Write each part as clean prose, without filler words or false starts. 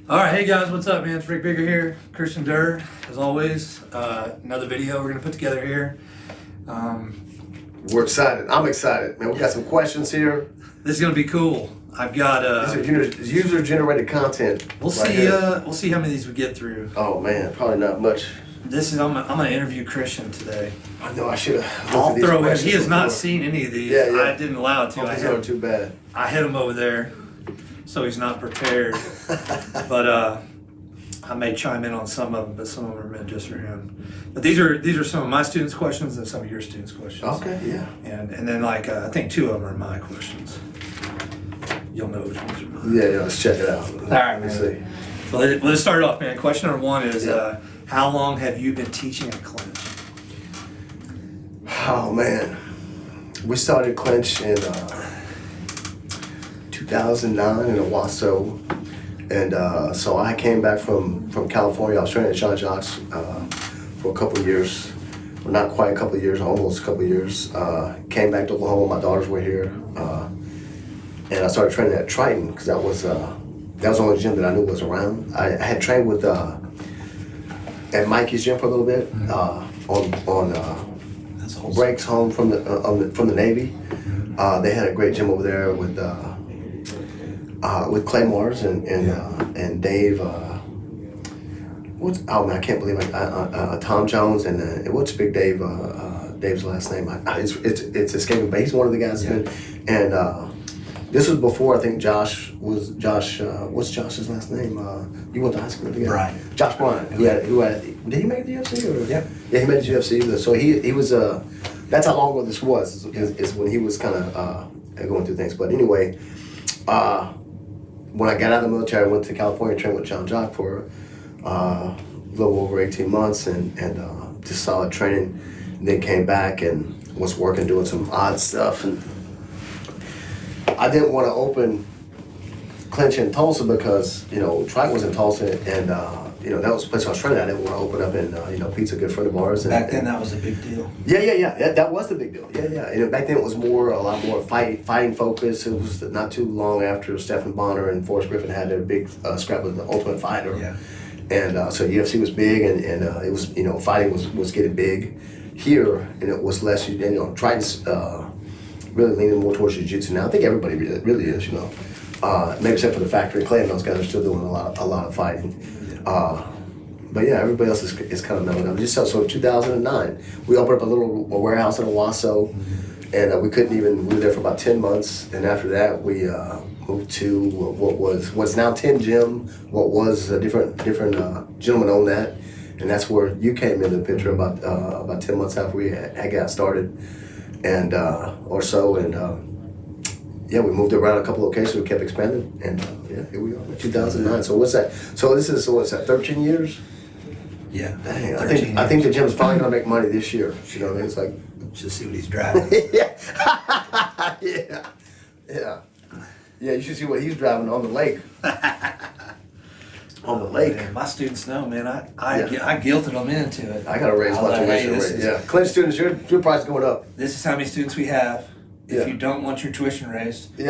All right, hey guys, what's up, man? It's Rick Bigger here, Christian Durr, as always. Another video we're gonna put together here. We're excited. I'm excited, man. We got some questions here. This is gonna be cool. I've got. These are user-generated content. We'll right see. here. We'll see how many of these we get through. Oh man, probably not much. I'm gonna interview Christian today. I know I should have. I'll throw in. He has not seen any of these. Yeah. I didn't allow it to. These aren't too bad. I hit him over there, so he's not prepared. But I may chime in on some of them, but some of them are meant just for him. But these are some of my students' questions and some of your students' questions. Okay, yeah. And then I think two of them are my questions. You'll know which ones are mine. Yeah, let's check it out. All right, Let's man. see. So let's start off, man. Question number one is, Yeah. how long have you been teaching at Clinch? Oh man, we started Clinch in 2009 in Owasso. And so I came back from California. I was training at Jacques for a couple of years. Well, not quite a couple of years, almost a couple of years. Came back to Oklahoma. My daughters were here. And I started training at Triton because that was the only gym that I knew was around. I had trained with at Mikey's gym for a little bit on breaks home from the Navy. They had a great gym over there with Claymores and Dave. I can't believe Tom Jones and what's Big Dave? Dave's last name. It's escaping, but he's one of the guys. Yeah. And this was before I think Josh. What's Josh's last name? You went to high school together. Brian. Josh Bryan. Who had? Did he make the UFC? Or? Yeah. Yeah, he made the UFC. So he was. That's how long ago this was. Is when he was kind of going through things. But anyway. When I got out of the military, I went to California, trained with Jacques for a little over 18 months and just solid training. And then came back and was working, doing some odd stuff. And I didn't want to open Clinch in Tulsa because, Triton was in Tulsa and, that was the place I was training. I didn't want to open up in, Pizza, a good friend of ours. Back then, that was a big deal. Yeah. That was the big deal. Yeah. And back then it was a lot more fighting focus. It was not too long after Stephen Bonner and Forrest Griffin had their big scrap with the Ultimate Fighter. Yeah. And so UFC was big and it was, fighting was getting big here and it was less, Triton's really leaning more towards jiu-jitsu now. I think everybody really is, maybe except for the Factory Clay and those guys are still doing a lot of fighting. But yeah, everybody else is kind of melting down. So in 2009, we opened up a little warehouse in Owasso, and we were there for about 10 months. And after that, we moved to what's now 10 Gym, what was a different gentleman owned that. And that's where you came into the picture about 10 months after we had got started, and or so. And yeah, we moved around a couple locations. We kept expanding, and here we are in 2009. So what's that? So this is 13 years. Yeah. Dang, I think the gym's finally gonna make money this year. You know what I mean? It's like Just see what he's driving. yeah. You should see what he's driving on the lake. On the lake. Man, my students know, man. I guilted them into it. I gotta raise my tuition rate. Yeah, Clinch students, your price is going up. This is how many students we have. If Yeah. you don't want your tuition raised, we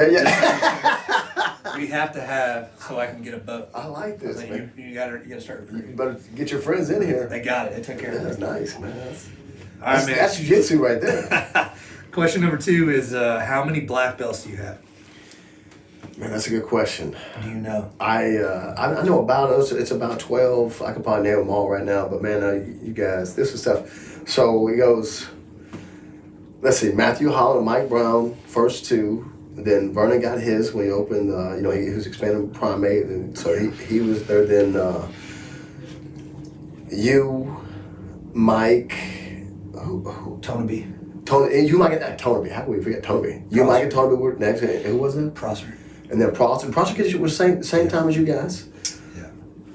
have to have so I can get a boat. I like this, I mean, man. you gotta start recruiting. You better get your friends in here. They got it. They took care of That's it. nice, man. All right, man. That's jiu-jitsu right there. Question number 2 is how many black belts do you have? Man, that's a good question. Do you know? I know about us. It's about 12. I could probably name them all right now. But man, you guys, this is stuff. So it goes. Let's see, Matthew Holland, Mike Brown, first 2. Then Vernon got his when he opened. He was expanding Primate, and so he was there. Then you, Mike, Tony B. Tony, and you, Mike, and Tony. How can we forget Tony? You, Mike, and Tony were next. And who was it? Prosser. And then Prosser. Prosser was same time as you guys. Yeah.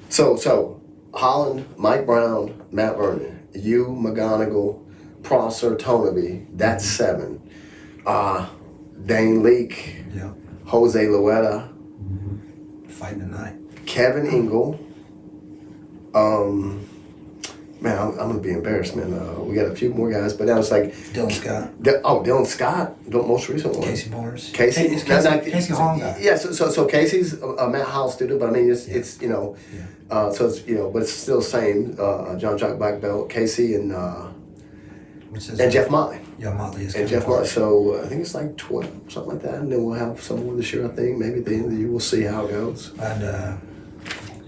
So Holland, Mike Brown, Matt Vernon, you, McGonigal, Prosser, Toneby, that's 7. Dane Leake, Yeah. Jose Lueta, Fighting tonight. Kevin Ingle, Man, I'm gonna be embarrassed, man. We got a few more guys, but now it's like Dylan Scott. Dylan Scott, the most recent one. Casey Morris. Casey, Hey, Casey Hong guy. Yeah, so Casey's a Matt Howell student, but I mean it's you know, so it's but it's still the same. Jacques black belt, Casey and Jeff Motley. Yeah, Motley is. And Jeff Motley. So I think it's like 12, something like that, and then we'll have some more this year. I think maybe at the end of the year we'll see how it goes. And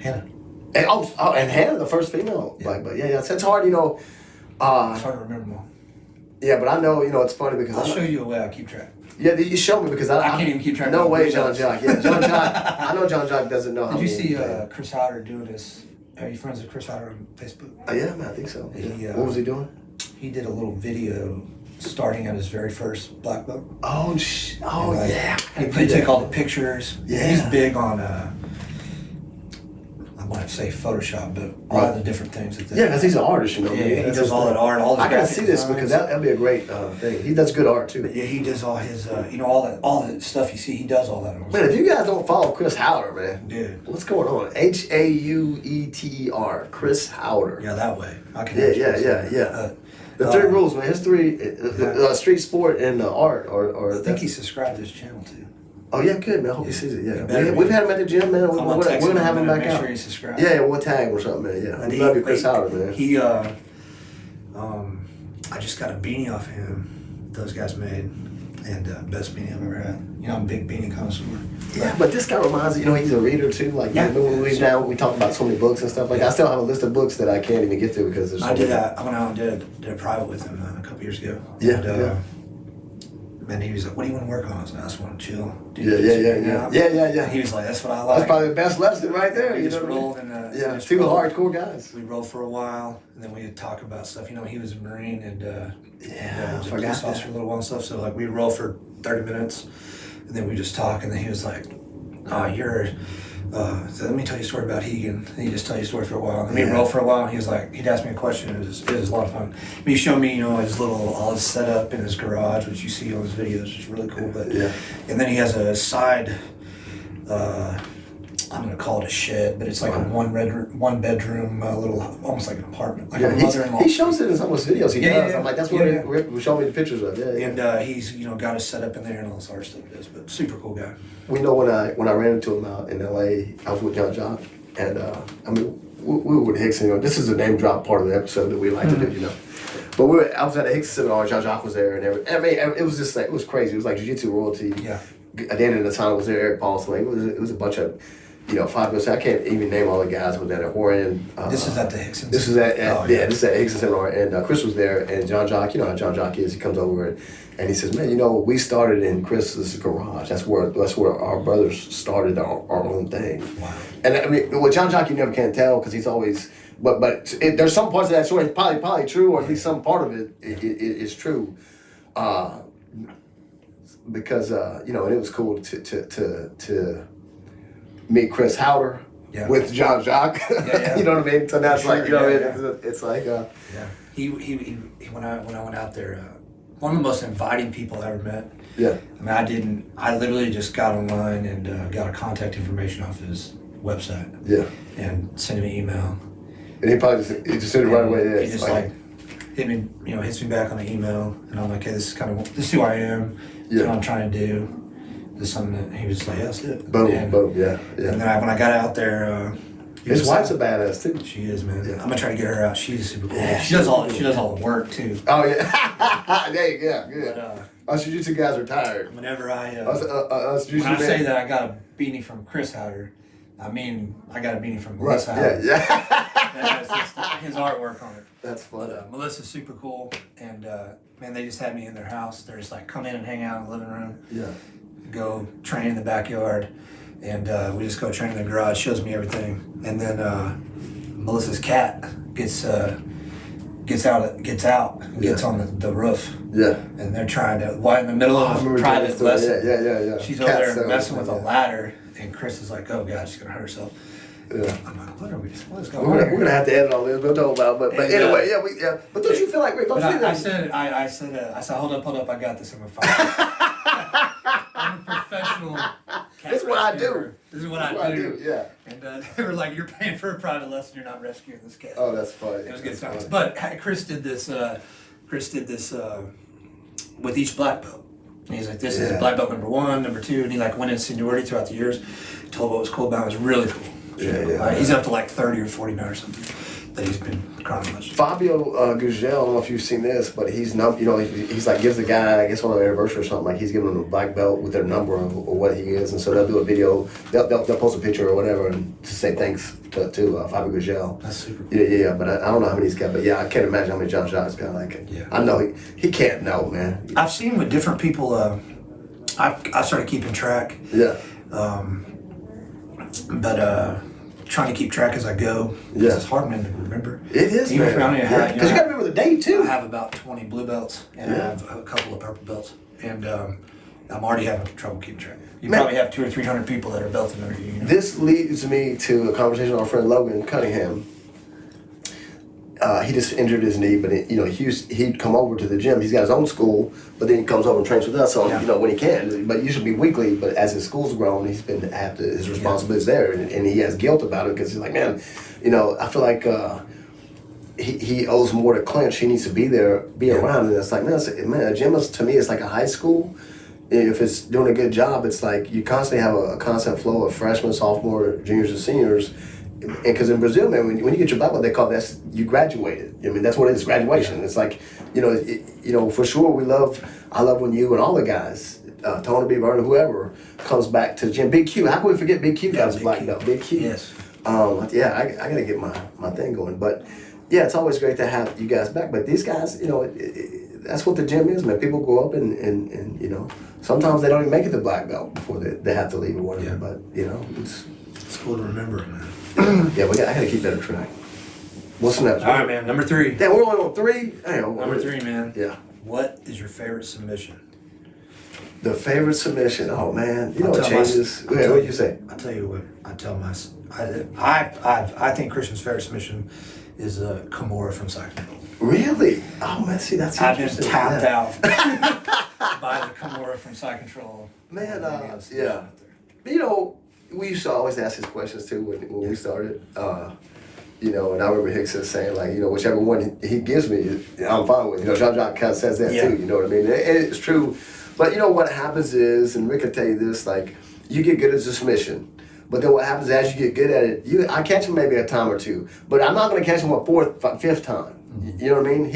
Hannah. And and Hannah, the first female black belt. Yeah, it's hard, it's hard to remember them all. Yeah, but I know, it's funny because I'll show you a way I keep track. Yeah, you show me because I can't even keep track. No way, John Jacques. Yeah, John Jacques. I know John Jacques doesn't know how. Did you see Chris Howder doing this? Are you friends with Chris Howder on Facebook? Yeah, man, I think so. Yeah. What was he doing? He did a little video starting at his very first black belt. Yeah. He took all the pictures. Yeah. He's big on I want to say Photoshop, but all the different things that. Yeah, because he's an artist, Yeah, he does all that art. All the I gotta see this because that'd be a great thing. He does good art too. But yeah, he does all his, all the stuff you see. He does all that. Man, if you guys don't follow Chris Howder, man, dude, what's going on? Haueter, Chris Howder. Yeah, that way. I can. Yeah. The three rules, man. His three: street sport and art. Or I think he subscribed to his channel too. Oh yeah, good man. I hope he sees it. Yeah, we've had him at the gym, man. We're gonna have him back make out. Sure he subscribed. Yeah, we'll tag him or something, man. Yeah, I love you, Chris Howder, man. He, I just got a beanie off of him. Those guys made, and best beanie I've ever had. I'm a big beanie connoisseur. Yeah, but this guy reminds me. He's a reader too. Like, we talk about so many books and stuff. Like, I still have a list of books that I can't even get to because there's. I went out and did a private with him a couple years ago. Yeah. And he was like, "What do you want to work on?" I was like, "I just want to chill." Yeah. He was like, "That's what I like." That's probably the best lesson right there. We just rolled and two hardcore guys. We rolled for a while, and then we'd talk about stuff. He was a Marine and I was a forgot police officer for a little while and stuff. So like we roll for 30 minutes, and then we just talk. And then he was like, so let me tell you a story about Higgin. And he just tell you a story for a while. And we roll for a while. And he was like, he'd ask me a question. It was a lot of fun. But he showed me, all his setup in his garage, which you see on his videos, which is really cool. But and then he has a side. I'm gonna call it a shed, but it's like a one bedroom little, almost like an apartment, like a mother-in-law. He shows it in some of his videos. He does. Yeah. I'm like, that's what Rick was showing me the pictures of. Yeah. And he's got his set up in there and all this art stuff. He does, but super cool guy. We know when I ran into him out in LA, I was with John Jacques, and we were with Higgin. This is a name drop part of the episode that we like to do, But I was at a Higgin seminar. John Jacques was there, and everything. I mean, it was just like, it was crazy. It was like jiu-jitsu royalty. Yeah. At the end of the time, was there Eric Paulson. It was a bunch of. 5 I can't even name all the guys who were there. Horan. This is at the Higgins. This is at this is at Higgins seminar, and Chris was there, and John Jacques. You know how John Jacques is. He comes over and he says, "Man, we started in Chris's garage. That's where our brothers started our own thing." Wow. And I mean, with John Jacques, you never can tell because he's always. But there's some parts of that story probably true, or at least some part of it is true. Because and it was cool to meet Chris Howder with John Jacques. You know what I mean? So that's it's like He when I went out there, one of the most inviting people I ever met. Yeah. I mean, I literally just got online and got a contact information off his website. Yeah. And sent him an email. And he probably just sent it right away. Yeah. He just hit me, hits me back on the email, and I'm like, "Hey, this is who I am. This is what I'm trying to do. This is something that," he was like, "Yeah, let's do it." Boom, yeah. And then when I got out there, his wife's a badass too. She is, man. Yeah. I'm gonna try to get her out. She's super cool. Yeah, she does all the work too. Oh yeah, yeah, good. But, us jiu-jitsu guys are tired. Whenever I when I say that I got a beanie from Chris Howder, I mean I got a beanie from Melissa Howder. Yeah. That has his artwork on it. That's fun. But Melissa's super cool, and man, they just had me in their house. They're just like, come in and hang out in the living room. Yeah. Go train in the backyard, and we just go train in the garage. Shows me everything, and then Melissa's cat gets out, gets on the roof. Yeah. And they're trying to in the middle of a private lesson. Yeah. She's over there messing with a ladder, and Chris is like, "Oh God, she's gonna hurt herself." Yeah. I'm like, what is going on? We're gonna have to edit all this. We'll talk about, but anyway, But don't you feel like I said, hold up, I got this. I'm a fighter. I'm a professional. That's what I do. This is what That's I do. Yeah. And they were like, "You're paying for a private lesson. You're not rescuing this cat." Oh, that's funny. It was good That's times. funny. But Chris did this. With each black belt. And he's like, "This is black belt number 1, number 2," and he like went in seniority throughout the years. Told what was cool about it. It was really cool. He's up to like 30 or 40 now or something that he's been chronologically. Fabio Gugel, I don't know if you've seen this, but he's he's like gives the guy, I guess on an anniversary or something, like he's giving him a black belt with their number of what he is, and so they'll do a video, they'll post a picture or whatever, and to say thanks to Fabio Gugel. That's super cool. Yeah, but I don't know how many he's got, but yeah, I can't imagine how many Jacques got. Like, I know he can't know, man. I've seen with different people. I started keeping track. Yeah. But trying to keep track as I go. Yeah. It's hard, man, to remember. It is, even man. Because you got to remember the date too. I have about 20 blue belts and I have a couple of purple belts, and I'm already having trouble keeping track. You probably have 200 or 300 people that are belted under you. This leads me to a conversation with our friend Logan Cunningham. He just injured his knee, but he'd come over to the gym. He's got his own school, but then he comes over and trains with us on when he can. But usually weekly. But as his school's grown, he's been his responsibilities there, and he has guilt about it because he's like, man, I feel like he owes more to Clinch. He needs to be there, be around, and it's like, man, a gym is, to me, it's like a high school. If it's doing a good job, it's like you constantly have a constant flow of freshmen, sophomore, juniors, and seniors. Because in Brazil, man, when you get your black belt, they call that you graduated. I mean, that's what it is, graduation. It's like, for sure I love when you and all the guys, Tony B. Vernon, whoever, comes back to the gym. Big Q, how can we forget Big Q got his black belt? Big Q. Yes. I got to get my thing going. But yeah, it's always great to have you guys back. But these guys, that's what the gym is, man. People go up and sometimes they don't even make it to black belt before they have to leave or whatever. Yeah. But, it's cool to remember, man. I got to keep that in track. What's next? All right, man. Number 3. Damn, we're only on 3? Number 3, man. Yeah. What is your favorite submission? The favorite submission? Oh, man. It changes. What do you say? I'll tell you what. I think Christian's favorite submission is Kimura from Cycle. Really? Oh, man, see, that's I've been interesting. tapped out by the Kimura from Side Control. Man, yeah. We used to always ask his questions too when we started. And I remember Higgin saying like, whichever one he gives me, I'm fine with. Jacques kind of says that too. You know what I mean? And it's true. But what happens is, and Rick can tell you this, like you get good at the submission. But then what happens as you get good at it, I catch him maybe a time or two, but I'm not going to catch him a fourth, fifth time. Mm-hmm. You know what I mean?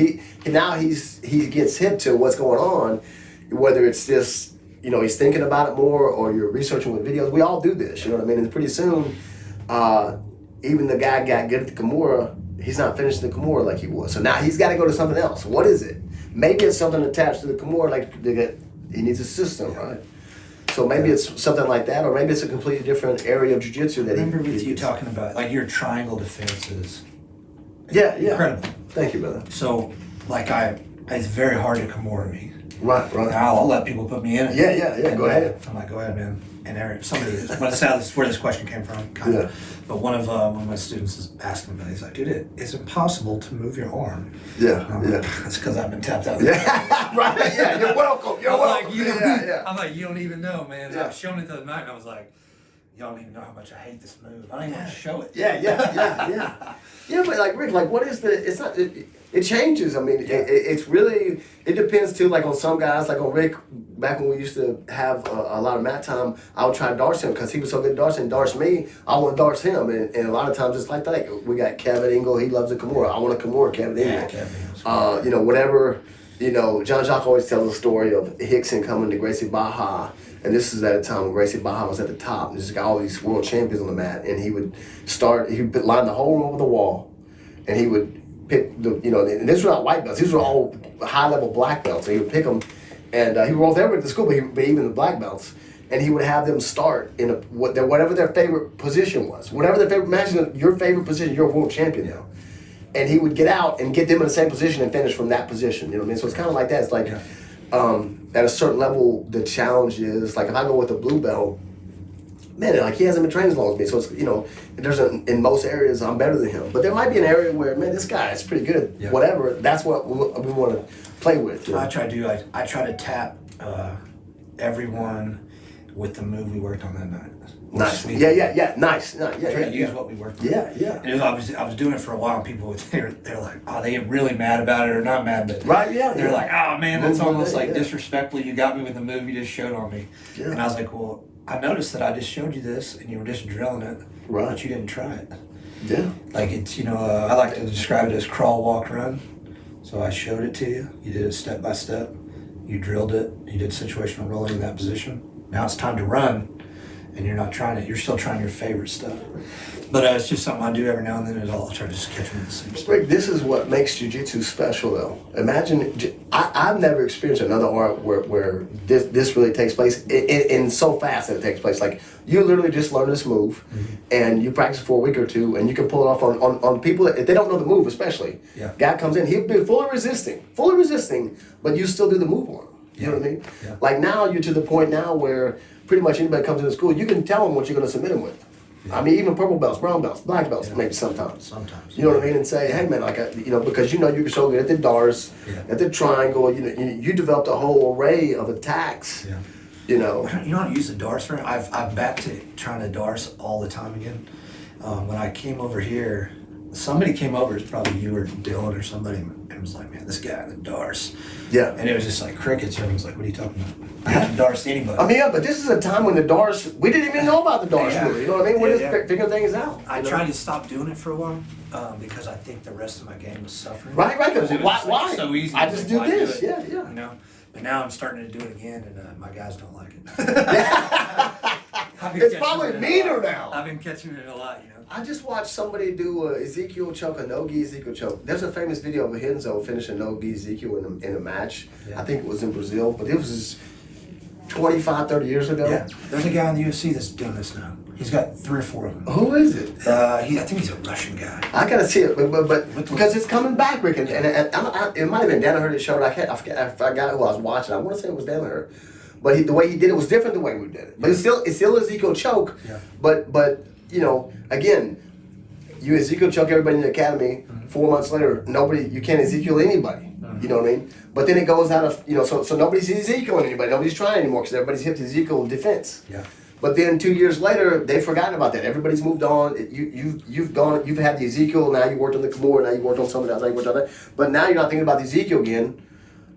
He gets hip to what's going on, whether it's just he's thinking about it more, or you're researching with videos. We all do this, you know what I mean? And pretty soon, even the guy got good at the Kimura, he's not finishing the Kimura like he was. So now he's got to go to something else. What is it? Maybe it's something attached to the Kimura, like he needs a system, right? So maybe it's something like that, or maybe it's a completely different area of jiu-jitsu that I remember with you talking about like your triangle defenses. Yeah. Incredible. Thank you, brother. So, it's very hard to Kimura me. Right. I'll let people put me in it. Yeah. Go ahead. I'm like, go ahead, man. And that's where this question came from, kind of. But one of my students is asking about it. He's like, dude, it's impossible to move your arm. Yeah. Like, that's because I've been tapped out. Yeah. Right. Yeah. You're welcome. I'm like, you don't even know, man. Yeah. I was showing it the other night, and I was like, y'all don't even know how much I hate this move. I don't even want to show it. Yeah. Yeah, but like Rick, like what is it's not. It changes. I mean, it's really, it depends too. Like on some guys, like on Rick, back when we used to have a lot of mat time, I would try to darts him because he was so good at darts and darts me. I want to darts him, and a lot of times it's like that. We got Kevin Ingle. He loves the Kimura. I want a Kimura, Kevin Ingle. Kevin. Whatever. Jacques always tells a story of Higgin coming to Gracie Baja, and this is at a time when Gracie Baja was at the top. And just got all these world champions on the mat, and he would line the whole room with a wall, and he would pick and these were not white belts, these were all high level black belts, and he would pick them, and he rolled everybody to school, but even the black belts, and he would have them start in whatever their favorite position was, whatever their favorite, imagine your favorite position, you're a world champion now, and he would get out and get them in the same position and finish from that position, you know what I mean? So it's kind of like that. It's like at a certain level, the challenge is like if I go with a blue belt, man, like he hasn't been trained as long as me, so it's in most areas I'm better than him. But there might be an area where, man, this guy is pretty good at whatever. That's what we want to play with. I try to tap everyone with the move we worked on that night. Nice. Sweet. Yeah. Nice. Yeah, Trying to use yeah. what we worked on. Yeah. And it was, I was doing it for a while, and people they're like, oh, they get really mad about it or not mad, but Right, yeah. they're like, oh man, that's Move on almost there, like yeah. disrespectful. You got me with the move you just showed on me. Yeah. And I was like, well, I noticed that I just showed you this, and you were just drilling it, Right. but you didn't try it. Yeah. Like it's, I like to describe it as crawl, walk, run. So I showed it to you. You did it step by step. You drilled it. You did situational rolling in that position. Now it's time to run, and you're not trying it. You're still trying your favorite stuff. But it's just something I do every now and then. I'll try to just catch me in the same stuff. Rick, this is what makes jiu-jitsu special, though. Imagine, I've never experienced another art where this really takes place in so fast that it takes place. Like, you literally just learn this move, and you practice for a week or two, and you can pull it off on people, that, if they don't know the move especially. Yeah. Guy comes in, he'll be fully resisting, but you still do the move on him. You know what I mean? Yeah. Like, now you're to the point now where pretty much anybody comes into school, you can tell them what you're going to submit them with. I mean, even purple belts, brown belts, black belts, maybe sometimes. Sometimes. You know what I mean? And say, hey man, like, because you can so good at the Dars, at the triangle, you developed a whole array of attacks. Yeah. You know. You know how to use the Dars for it? I'm back to trying to Dars all the time again. When I came over here, somebody came over, it's probably you or Dylan or somebody, and was like, man, this guy in the Dars. Yeah. And it was just like crickets. Everyone was like, what are you talking about? I haven't Dars anybody. I mean, yeah, but this is a time when the Dars, we didn't even know about the Dars Yeah. really. You know what I mean? We're just Yeah. figuring things out. I tried to stop doing it for a while because I think the rest of my game was suffering. Right. Because it was Why? just, like, Why? so easy. I just do Why this. it? Yeah. You know? But now I'm starting to do it again, and my guys don't like it. I've been It's catching probably it a meaner lot. now. I've been catching it a lot, I just watched somebody do a Ezekiel choke, a no-gi Ezekiel choke. There's a famous video of Henzo finishing no-gi Ezekiel in a match. Yeah. I think it was in Brazil, but it was 25, 30 years ago. Yeah, there's a guy in the UFC that's doing this now. He's got 3 or 4 of them. Who is it? I think he's a Russian guy. I gotta see it, but because it's coming back, Rick, and it might have been Danaher that showed. I forgot who I was watching. I want to say it was Danaher, but the way he did it was different the way we did it. But it's still Ezekiel choke. Yeah. But again, you Ezekiel choke everybody in the academy. 4 months later, you can't Ezekiel anybody. You know what I mean? But then it goes out of so nobody's Ezekiel anybody. Nobody's trying anymore because everybody's hit Ezekiel defense. Yeah. But then 2 years later, they've forgotten about that. Everybody's moved on. You've gone. You've had the Ezekiel. Now you worked on the Kimura. Now you worked on something else. Now you worked on that. But now you're not thinking about the Ezekiel again.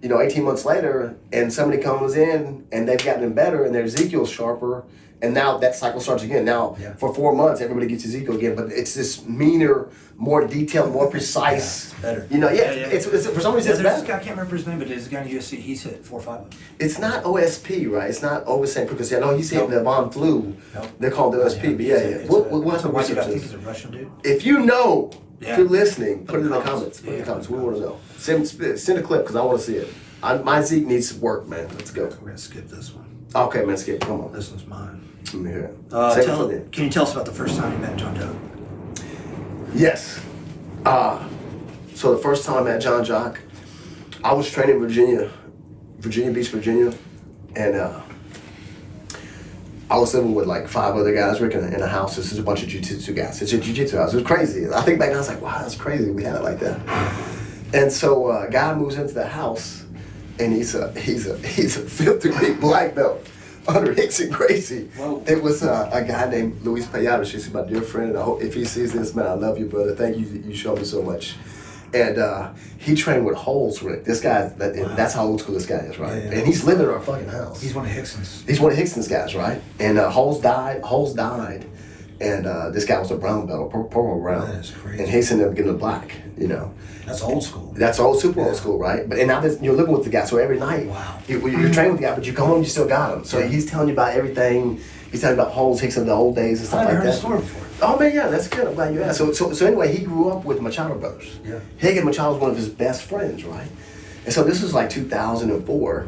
18 months later, and somebody comes in and they've gotten better, and their Ezekiel's sharper, and now that cycle starts again. Now for 4 months, everybody gets Ezekiel again, but it's this meaner, more detailed, more precise. It's better. It's for some reason it's There's this better. guy, I can't remember his name, but there's a guy in UFC. He's hit 4 or 5 of them. It's not OSP, right? It's not always saying because I know he's hitting the Von Flu. Nope. They're called OSP, but yeah. We'll have to I research think this. he's a Russian dude. If you know, if you're listening, put it in the comments. comments. Put it in the Yeah, comments. We put it in want the to know. Send a clip because I want to see it. My Zeke needs work, man. Let's go. We're gonna skip this one. Okay, man, skip. Come on. This one's mine. Let me hear it. Save it for then. Can you tell us about the first time you met John Joe? Yes. So the first time I met John Jacques, I was training in Virginia Beach, Virginia, and I was living with like 5 other guys, Rick, in a house. This is a bunch of jiu-jitsu guys. It's a jiu-jitsu house. It was crazy. I think back now, I was like, wow, that's crazy. We had it like that. And so a guy moves into the house, and he's a 5th degree black belt under Higgin Gracie. Whoa. It was a guy named Luis Payado. She's my dear friend. I hope if he sees this, man, I love you, brother. Thank you. You showed me so much. And he trained with Holes, Rick. This guy, that's how old school this guy is, right? Yeah. And he's living in our fucking house. He's one of Hickson's. He's one of Hickson's guys, right? And Holes died. And this guy was a brown belt, purple brown. That is crazy. And Hickson ended up getting a black, That's old school. That's super old school, right? But now you're living with the guy, so every night you're training with the guy, but you come home, you still got him. So he's telling you about everything. He's telling you about Holes, Hickson, the old days and stuff like I've heard that. his story before. Oh man, yeah, that's good. I'm glad you asked. So anyway, he grew up with Machado brothers. Yeah. Higgin Machado was one of his best friends, right? And so this was like 2004.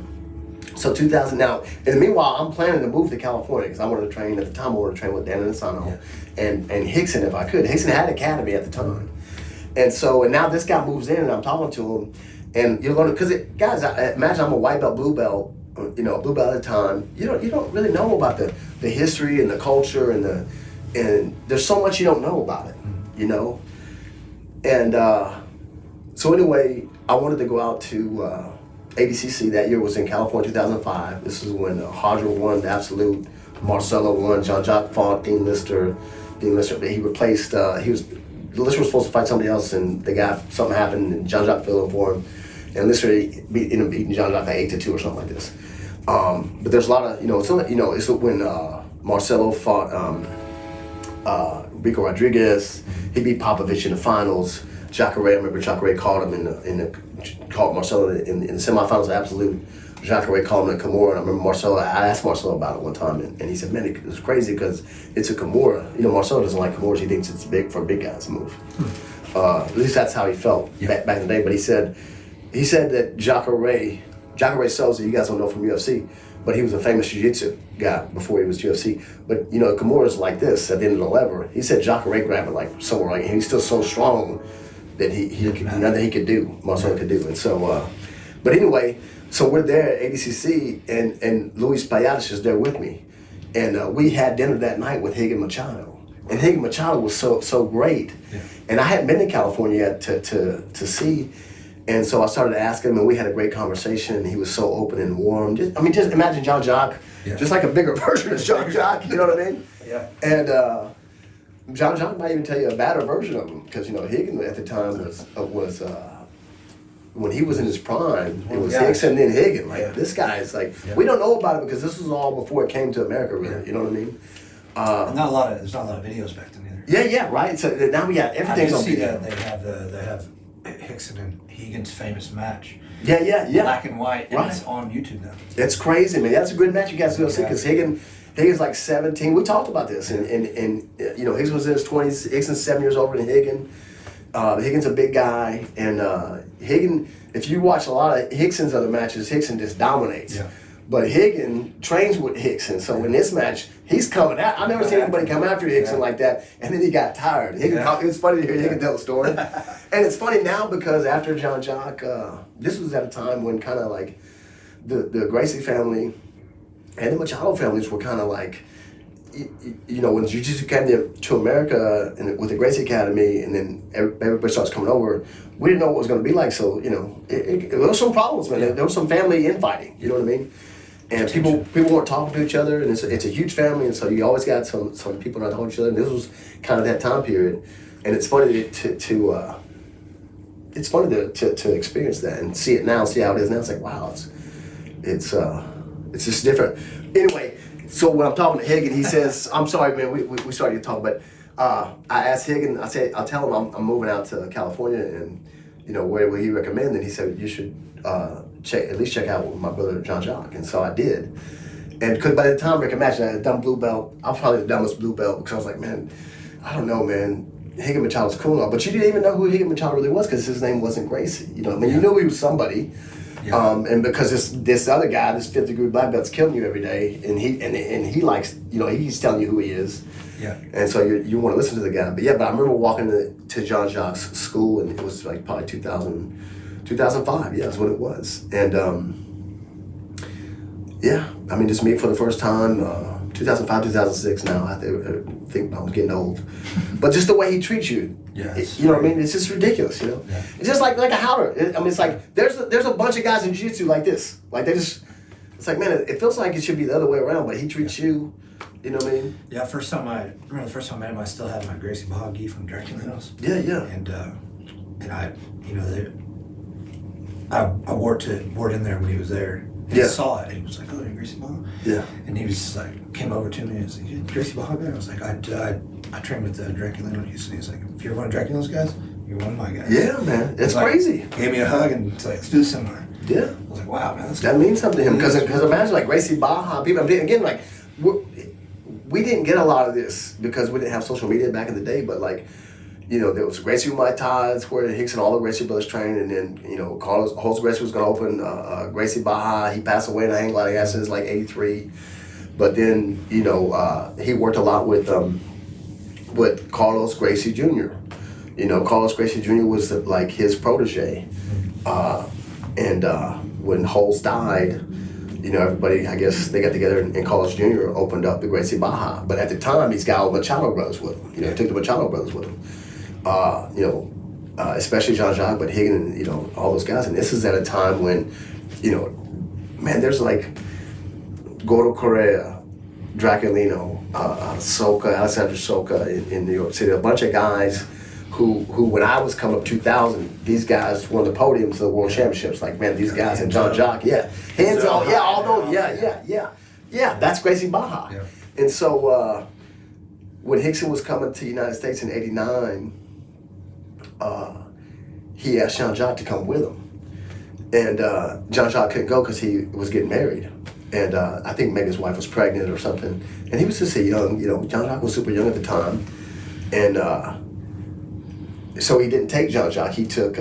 So 2000 now. In the meanwhile, I'm planning to move to California because I wanted to train at the time. I wanted to train with Dan and Asano and Hickson if I could. Hickson had an academy at the time, and now this guy moves in and I'm talking to him, and you're learning because guys, imagine I'm a white belt, blue belt, a blue belt at the time. You don't really know about the history and the culture and there's so much you don't know about it, and so anyway, I wanted to go out to ADCC. That year was in California, 2005. This is when Hodger won the absolute Marcelo won. Jean-Jacques fought Dean Lister. He replaced. Lister was supposed to fight somebody else, and something happened, and Jean-Jacques filled in for him. And Lister ended up beating Jean-Jacques like 8-2 or something like this. But there's a lot of it's when Marcelo fought Rico Rodriguez. He beat Popovich in the finals. Jacare, I remember Jacare called him called Marcelo in the semifinals of Absolute. Jacare called him in Kimura, and I remember Marcelo. I asked Marcelo about it one time, and he said, "Man, it was crazy because it's a Kimura. Marcelo doesn't like Kimuras. He thinks it's big for big guys to move. At least that's how he felt back in the day. But he said that Jacare Souza, you guys don't know from UFC, but he was a famous jiu-jitsu guy before he was UFC. But Kimura's like this at the end of the lever. He said Jacare grabbed it like somewhere, like, and he's still so strong that nothing he could do, Marcelo could do. And so, but anyway, so we're there at ADCC, and Luis Payadas is there with me, and we had dinner that night with Higgin Machado, and Higgin Machado was so great, and I hadn't been to California yet to see. And so I started asking him, and we had a great conversation, and he was so open and warm. Just imagine Jean-Jacques, just like a bigger version of Jean-Jacques, you know what I mean? Yeah. And Jean-Jacques might even tell you a better version of him, because, Higgin at the time was when he was in his prime, it was Hickson and then Higgin. Like, this guy is like, we don't know about it because this was all before it came to America, really, you know what I mean? There's not a lot of videos back then either. Yeah, right. So now we got everything's on video. They have Hickson and Higgins' famous match. Yeah. Black and white, and it's on YouTube now. It's crazy, man. That's a good match you guys go see, because Higgins like 17. We talked about this, and Higgins was in his 20s. Higgins 7 years older than Higgin. Higgins a big guy, and Higgin. If you watch a lot of Hickson's other matches, Hickson just dominates. Yeah. But Higgin trains with Hickson, so in this match, he's coming out. I've never seen anybody come after Hickson like that, and then he got tired. It's funny to hear Higgin tell the story. And it's funny now because after Jean-Jacques, this was at a time when kind of like the Gracie family and the Machado families were kind of like, when Jiu-Jitsu came to America and with the Gracie Academy, and then everybody starts coming over, we didn't know what it was going to be like. So, there was some problems, man. There was some family infighting, you know what I mean? And people weren't talking to each other, and it's a huge family, and so you always got some people not talking to each other. And this was kind of that time period, and it's funny to experience that and see it now, see how it is now. It's like, wow, it's just different. Anyway, so when I'm talking to Higgin, he says, "I'm sorry, man, we started to talk, but I asked Higgin, I said, I'll tell him I'm moving out to California, and where would he recommend?" And he said, "You should at least check out my brother Jean-Jacques." And so I did. And because by the time Rick imagine I had a dumb blue belt, I was probably the dumbest blue belt, because I was like, man, I don't know, man. Higgin Machado's cool now, but you didn't even know who Higgin Machado really was, because his name wasn't Gracie. You knew he was somebody. Yeah. And because this other guy, this 5th degree black belt's killing you every day, and he likes, he's telling you who he is. Yeah. And so you want to listen to the guy. But I remember walking to Jean-Jacques' school, and it was like probably 2005. Yeah, that's what it was. And just meet for the first time. 2005, 2006. Now I think I was getting old, but just the way he treats you. Yeah, you know what I mean? It's just ridiculous, Yeah. It's just like a howler. It's like there's a bunch of guys in jiu-jitsu like this. Like it's like, man, it feels like it should be the other way around, but he treats you, you know what I mean? Yeah, the first time I met him, I still had my Gracie Baja gi from Dracula's. Yeah. And I wore it in there when he was there. And he saw it, and he was like, "Oh, you're Gracie Baja?" Yeah. And he was just like, came over to me and was like, "You Gracie Baja guy?" I was like, I trained with Dracula in Houston. He's like, "If you're one of Dracula's guys, you're one of my guys." Yeah, man. It's crazy. Gave me a hug and it's like, "Let's do the seminar." Yeah. I was like, "Wow, man, that means something to him." Because imagine like Gracie Baja, people, again, like, we didn't get a lot of this because we didn't have social media back in the day, but like, there was Gracie Muay Thai, where Hicks and all the Gracie brothers trained, and then, Carlos Holtz Gracie was going to open Gracie Baja. He passed away in a hang gliding accident in like 83. But then, he worked a lot with Carlos Gracie Jr. Carlos Gracie Jr. was like his protege. And when Holtz died, everybody, I guess, they got together and Carlos Jr. opened up the Gracie Baja. But at the time, he's got all the Machado brothers with him. He took the Machado brothers with him. Especially Jean-Jacques, but Higgin and, all those guys. And this is at a time when, man, there's like Gordo Correa, Draculino, Soka, Alexander Soka in New York City. A bunch of guys who when I was coming up 2000, these guys won the podiums of the World Championships. Like, man, these guys and John Jacques, hands on, all those, yeah. That's Gracie Baja. Yeah. And so when Higgin was coming to the United States in '89, he asked Jean Jacques to come with him. And Jean Jacques couldn't go because he was getting married. And I think maybe his wife was pregnant or something. And he was just a young, Jean Jacques was super young at the time. And so he didn't take Jean Jacques. He took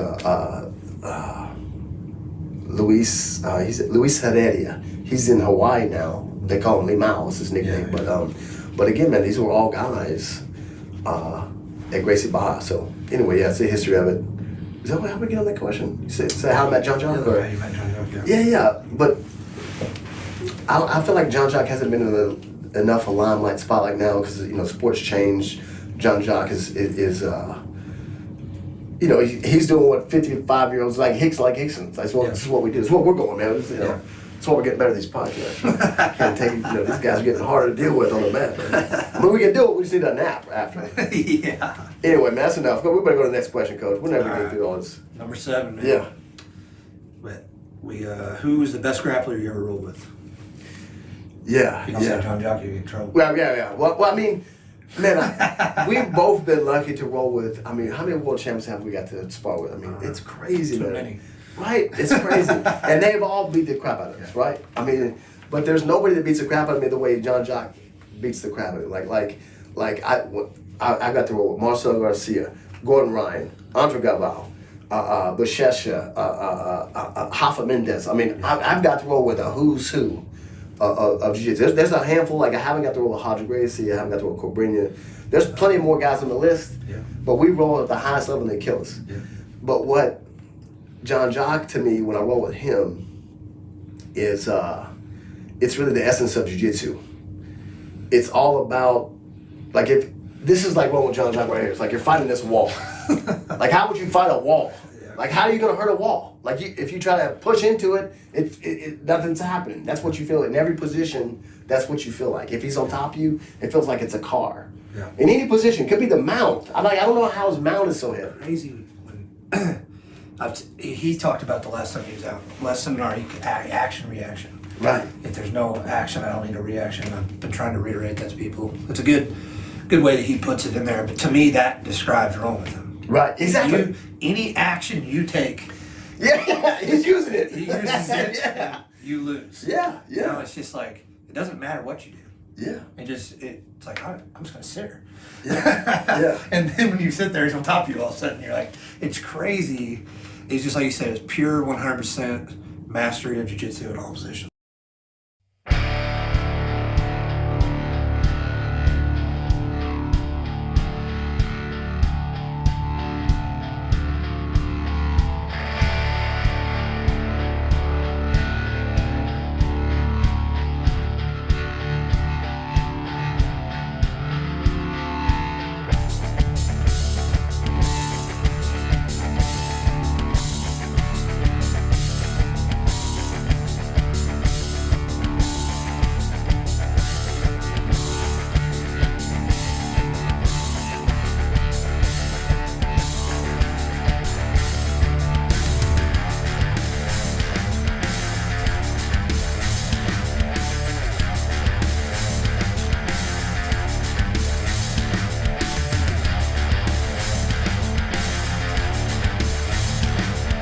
Luis Heredia. He's in Hawaii now. They call him Limao, is his nickname. Yeah. But again, man, these were all guys at Gracie Baja. So anyway, that's the history of it. Is that how we get on that question? You say how I met Jean Jacques? Yeah, you met Jean Jacques, Yeah. But I feel like Jean Jacques hasn't been in enough a limelight spotlight now because sports changed. Jean Jacques is he's doing what 55-year-olds like Higgins. That's what we do. It's what we're going, man. That's why we're getting better at these podcasts. Can't take these guys are getting harder to deal with on the mat, man. I mean, we can do it. We just need a nap after. Yeah. Anyway, man, that's enough. We better go to the next question, Coach. We're never All getting right. through all this. Number 7, man. Yeah. But who was the best grappler you ever rolled with? Yeah. If you don't say Jean Jacques, you get in trouble. Well, yeah. Well, I mean, man, we've both been lucky to roll with. I mean, how many world champions have we got to spar with? I mean, it's crazy, Too man. many. Right? It's crazy. And they've all beat the crap out of us, right? I mean, but there's nobody that beats the crap out of me the way Jean Jacques beats the crap out of me. Like I got to roll with Marcel Garcia, Gordon Ryan, Andre Galvao, Buchecha, Rafa Mendez. I mean, I've got to roll with a who's who of jiu-jitsu. There's a handful, like I haven't got to roll with Roger Gracie, I haven't got to roll with Cobrinha. There's plenty more guys on the list, but we roll at the highest level and they kill us. Yeah. But what Jean Jacques, to me, when I roll with him, is it's really the essence of jiu-jitsu. It's all about, like, if this is like rolling with Jean Jacques right here. It's like you're fighting this wall. Like, how would you fight a wall? Yeah. Like, how are you going to hurt a wall? Like, if you try to push into it, it nothing's happening. That's what you feel in every position. That's what you feel like. If he's on top of you, it feels like it's a car. Yeah. In any position, could be the mount. I don't know how his mount is so heavy. Crazy when he talked about the last time he was out. Last seminar, action, reaction. Right. If there's no action, I don't need a reaction. I've been trying to reiterate that to people. It's a good way that he puts it in there. But to me, that describes rolling with him. Right. Exactly. Any action you take, Yeah. He's using it. he uses it. Yeah. You lose. Yeah. You know, it's just like it doesn't matter what you do. Yeah. It's like I'm just gonna sit here. Yeah. And then when you sit there, he's on top of you all of a sudden. You're like, it's crazy. It's just like you said, it's pure 100% mastery of jiu-jitsu in all positions.